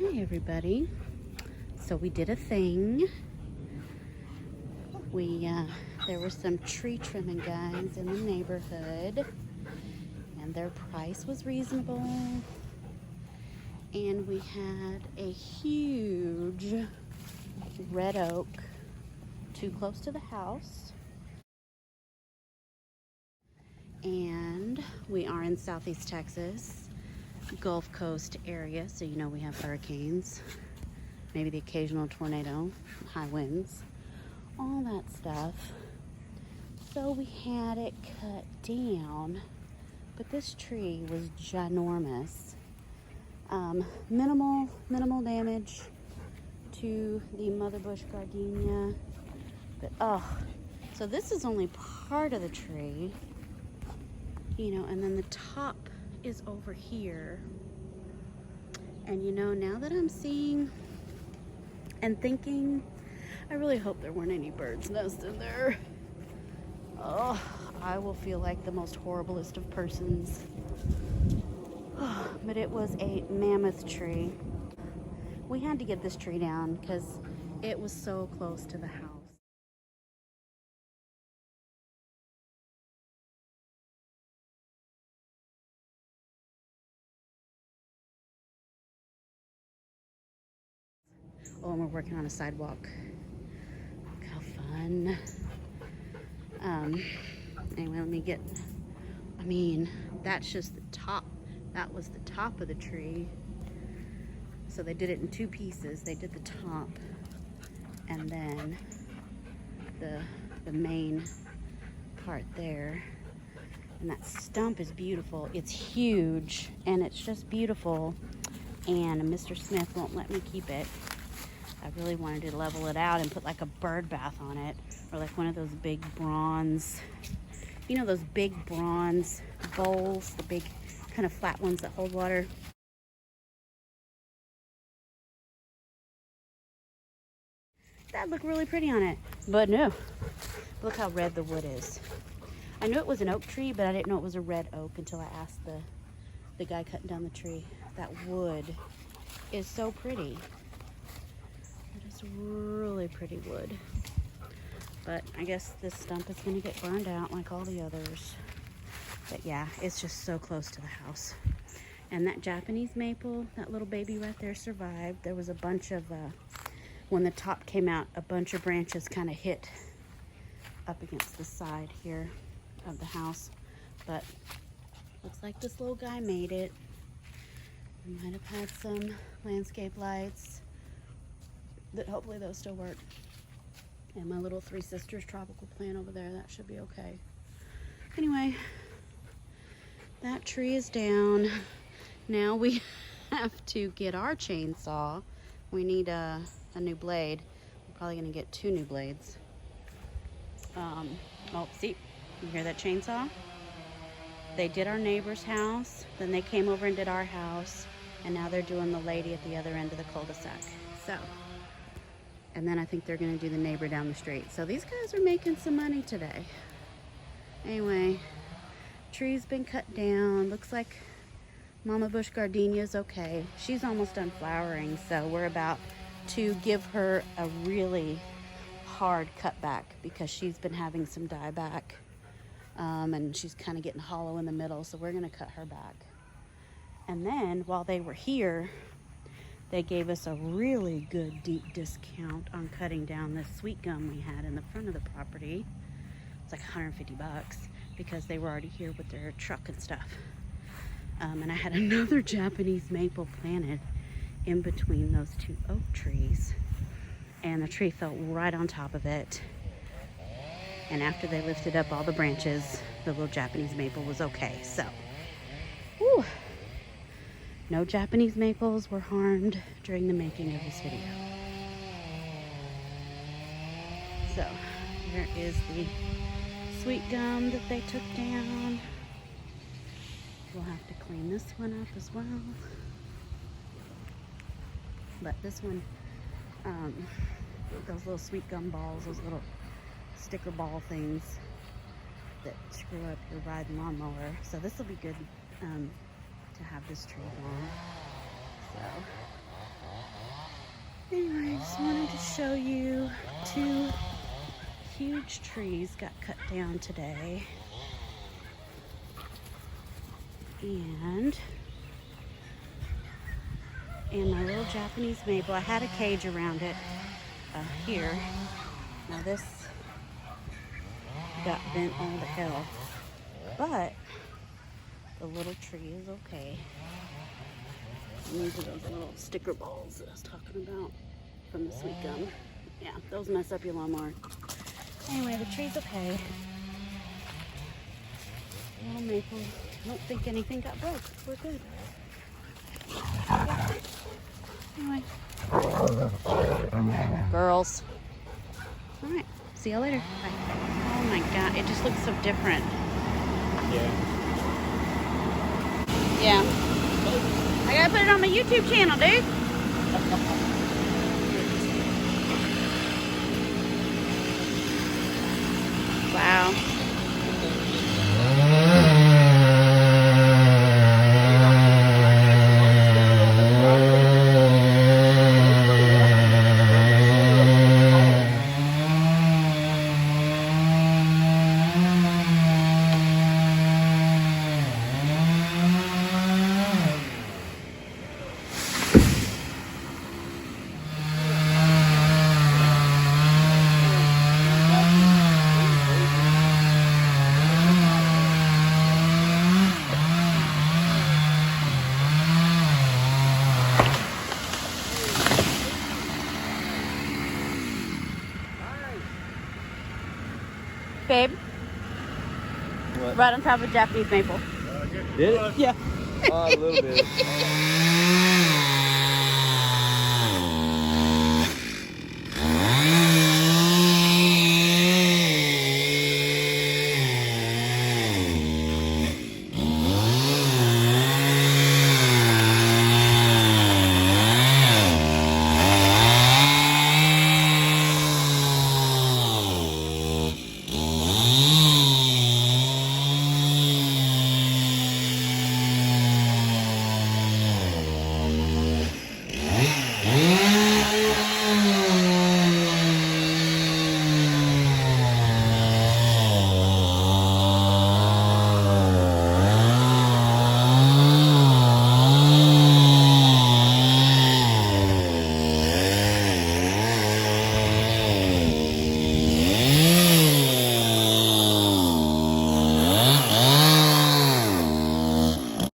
Hey everybody. So we did a thing. There were some tree trimming guys in the neighborhood and their price was reasonable. And we had a huge red oak too close to the house. And we are in Southeast Texas, Gulf Coast area, so you know we have hurricanes, maybe the occasional tornado, high winds, all that stuff. So we had it cut down, but this tree was ginormous. Minimal damage to the mother bush gardenia, but so this is only part of the tree, and then the top is over here. And now that I'm seeing and thinking, I really hope there weren't any birds' nests in there. Oh, I will feel like the most horriblest of persons. But it was a mammoth tree. We had to get this tree down because it was so close to the house. Oh, and we're working on a sidewalk. Look how fun. Anyway, that's just the top. That was the top of the tree. So they did it in two pieces. They did the top and then the main part there. And that stump is beautiful. It's huge and it's just beautiful. And Mr. Smith won't let me keep it. I really wanted to level it out and put like a bird bath on it, or like one of those big bronze, those big bronze bowls, the big kind of flat ones that hold water. That'd look really pretty on it, but no. Look how red the wood is. I knew it was an oak tree, but I didn't know it was a red oak until I asked the guy cutting down the tree. That wood is so pretty. It is really pretty wood. But I guess this stump is going to get burned out like all the others. But yeah, it's just so close to the house. And that Japanese maple, that little baby right there, survived. There was a bunch of, when the top came out, a bunch of branches kind of hit up against the side here of the house. But looks like this little guy made it. We might have had some landscape lights, that hopefully those still work. And my little Three Sisters tropical plant over there, that should be okay. Anyway, that tree is down. Now we have to get our chainsaw. We need a new blade. We're probably gonna get 2 new blades. Oh, see, you hear that chainsaw? They did our neighbor's house, then they came over and did our house, and now they're doing the lady at the other end of the cul-de-sac. So, and then I think they're gonna do the neighbor down the street. So these guys are making some money today. Anyway, tree's been cut down. Looks like Mama Bush gardenia's okay. She's almost done flowering, so we're about to give her a really hard cutback because she's been having some dieback, and she's kind of getting hollow in the middle, so we're gonna cut her back. And then while they were here, they gave us a really good deep discount on cutting down this sweet gum we had in the front of the property. It's like 150 bucks because they were already here with their truck and stuff. And I had another Japanese maple planted in between those 2 oak trees. And the tree fell right on top of it. And after they lifted up all the branches, the little Japanese maple was okay. So, whew. No Japanese maples were harmed during the making of this video. So, here is the sweet gum that they took down. We'll have to clean this one up as well. But this one, those little sweet gum balls, those little sticker ball things that screw up your riding lawnmower. So this will be good to have this tree on. So show you 2 huge trees got cut down today. And my little Japanese maple, I had a cage around it here. Now this got bent all to hell, but the little tree is okay. And these are those little sticker balls that I was talking about from the sweet gum. Yeah, those mess up your lawnmower. Anyway, the tree's okay. Little maple. I don't think anything got broke. We're good. Yeah. Anyway. Girls. All right. See you later. Bye. Oh my God. It just looks so different. Yeah. I gotta put it on my YouTube channel, dude. Wow. Babe, What? right on top of Japanese maple. Did it? Yeah. Oh, a little bit.